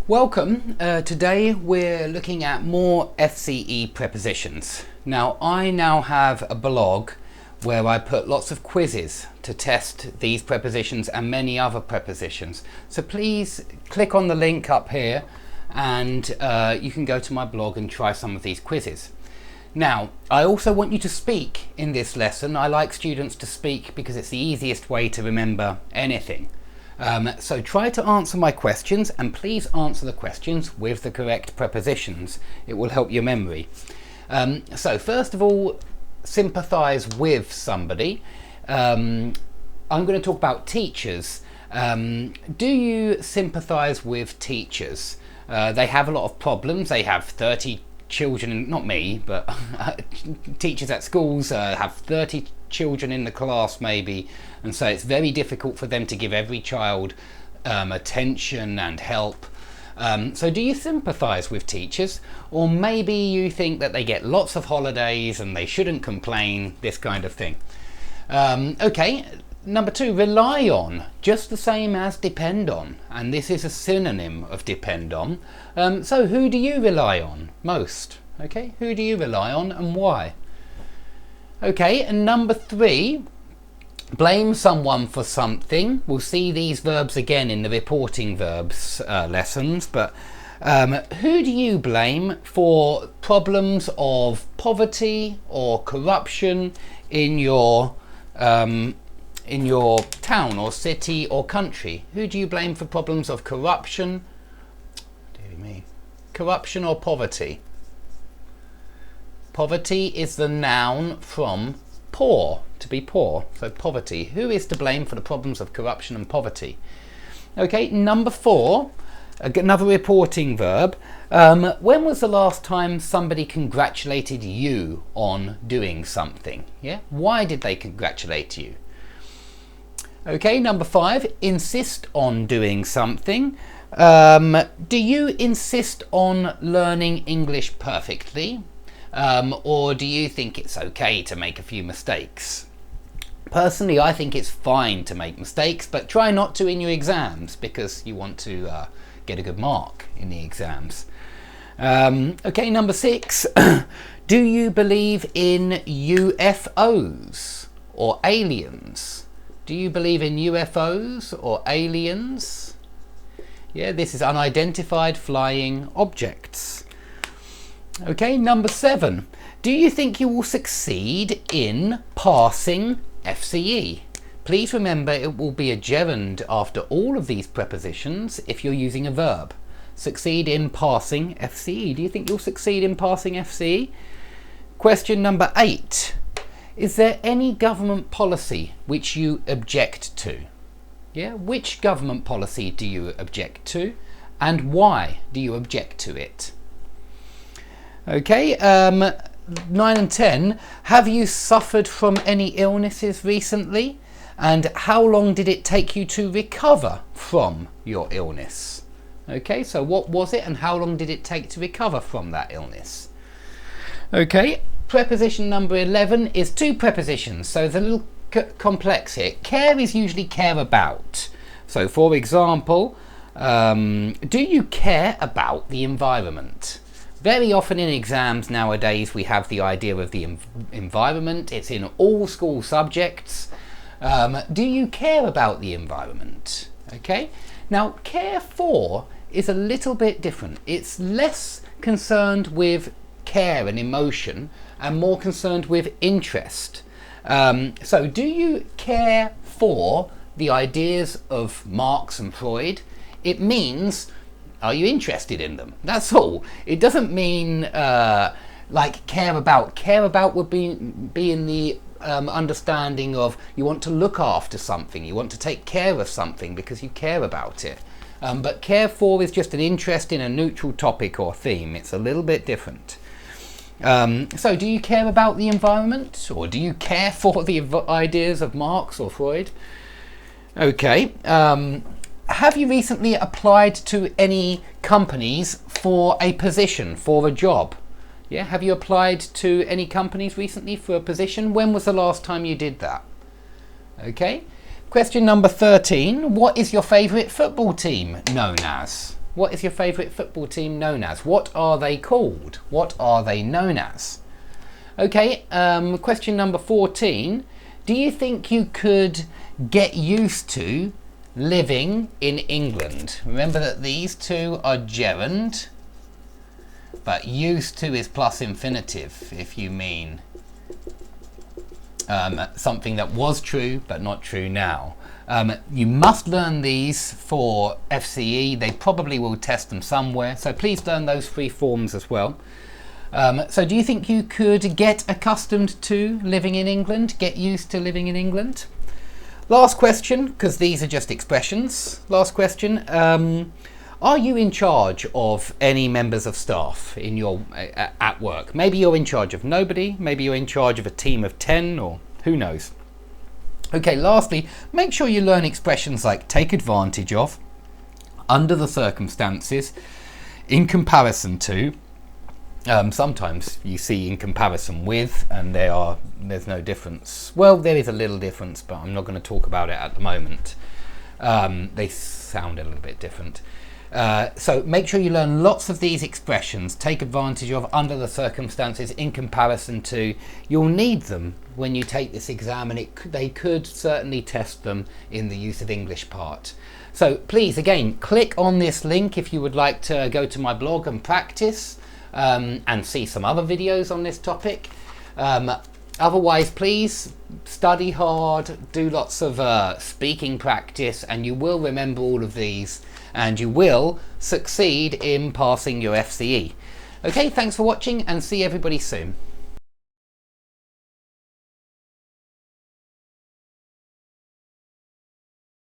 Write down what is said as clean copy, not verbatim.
Welcome. Today we're looking at more Fce prepositions. Now I now have a blog where I put lots of quizzes to test these prepositions and many other prepositions. So please click on the link up here and you can go to my blog and try some of these quizzes. Now, I also want you to speak in this lesson. I like students to speak because it's the easiest way to remember anything. So try to answer my questions, and please answer the questions with the correct prepositions. It will help your memory. So first of all, sympathise with somebody. I'm going to talk about teachers. Do you sympathise with teachers? They have a lot of problems. They have 30 children, not me, but teachers at schools have 30 children in the class maybe, and so it's very difficult for them to give every child attention and help. So do you sympathise with teachers, or maybe you think that they get lots of holidays and they shouldn't complain, this kind of thing? Okay, number two, rely on, just the same as depend on, and this is a synonym of depend on. So who do you rely on most? Okay, who do you rely on and why? Okay, and number three, blame someone for something. We'll see these verbs again in the reporting verbs lessons, but who do you blame for problems of poverty or corruption in your town or city or country? Who do you blame for problems of corruption? Dear me. Corruption or poverty? Poverty is the noun from poor, to be poor, so poverty. Who is to blame for the problems of corruption and poverty? Okay, number four, another reporting verb. When was the last time somebody congratulated you on doing something? Yeah, why did they congratulate you? Okay, number five, insist on doing something. Do you insist on learning English perfectly? Or do you think it's okay to make a few mistakes? Personally, I think it's fine to make mistakes, but try not to in your exams because you want to get a good mark in the exams. Okay, number six, do you believe in UFOs or aliens? Do you believe in UFOs or aliens? Yeah, this is unidentified flying objects. Okay, number seven. Do you think you will succeed in passing FCE? Please remember it will be a gerund after all of these prepositions if you're using a verb. Succeed in passing FCE. Do you think you'll succeed in passing FCE? Question number eight. Is there any government policy which you object to? Yeah, which government policy do you object to, and why do you object to it? Okay, 9 and 10, have you suffered from any illnesses recently? And how long did it take you to recover from your illness? Okay, so what was it and how long did it take to recover from that illness? Okay, preposition number 11 is two prepositions, so it's a little complex here. Care is usually care about. So for example, do you care about the environment? Very often in exams nowadays we have the idea of the environment. It's in all school subjects. Do you care about the environment? Okay. Now care for is a little bit different. It's less concerned with care and emotion and more concerned with interest. So do you care for the ideas of Marx and Freud? It means, are you interested in them? That's all. It doesn't mean like care about. Care about would be in the understanding of you want to look after something, you want to take care of something because you care about it. But care for is just an interest in a neutral topic or theme. It's a little bit different. So do you care about the environment, or do you care for the ideas of Marx or Freud? Okay. Have you recently applied to any companies for a position, for a job? Yeah, have you applied to any companies recently for a position? When was the last time you did that? Okay. Question number 13. What is your favourite football team known as? What is your favourite football team known as? What are they called? What are they known as? Okay, question number 14. Do you think you could get used to living in England? Remember that these two are gerund, but used to is plus infinitive if you mean something that was true but not true now. You must learn these for FCE. They probably will test them somewhere, so please learn those 3 forms as well. So do you think you could get accustomed to living in England? Get used to living in England? Last question, because these are just expressions. Last question. Are you in charge of any members of staff in your at work? Maybe you're in charge of nobody. Maybe you're in charge of a team of 10, or who knows. Okay, lastly, make sure you learn expressions like take advantage of, under the circumstances, in comparison to. Sometimes you see in comparison with, and there's no difference. Well, there is a little difference, but I'm not going to talk about it at the moment. They sound a little bit different. So make sure you learn lots of these expressions. Take advantage of, under the circumstances, in comparison to. You'll need them when you take this exam, and they could certainly test them in the use of English part. So please, again, click on this link if you would like to go to my blog and practice. And see some other videos on this topic. Otherwise, please study hard, do lots of speaking practice, and you will remember all of these, and you will succeed in passing your FCE. Okay, thanks for watching, and see everybody soon.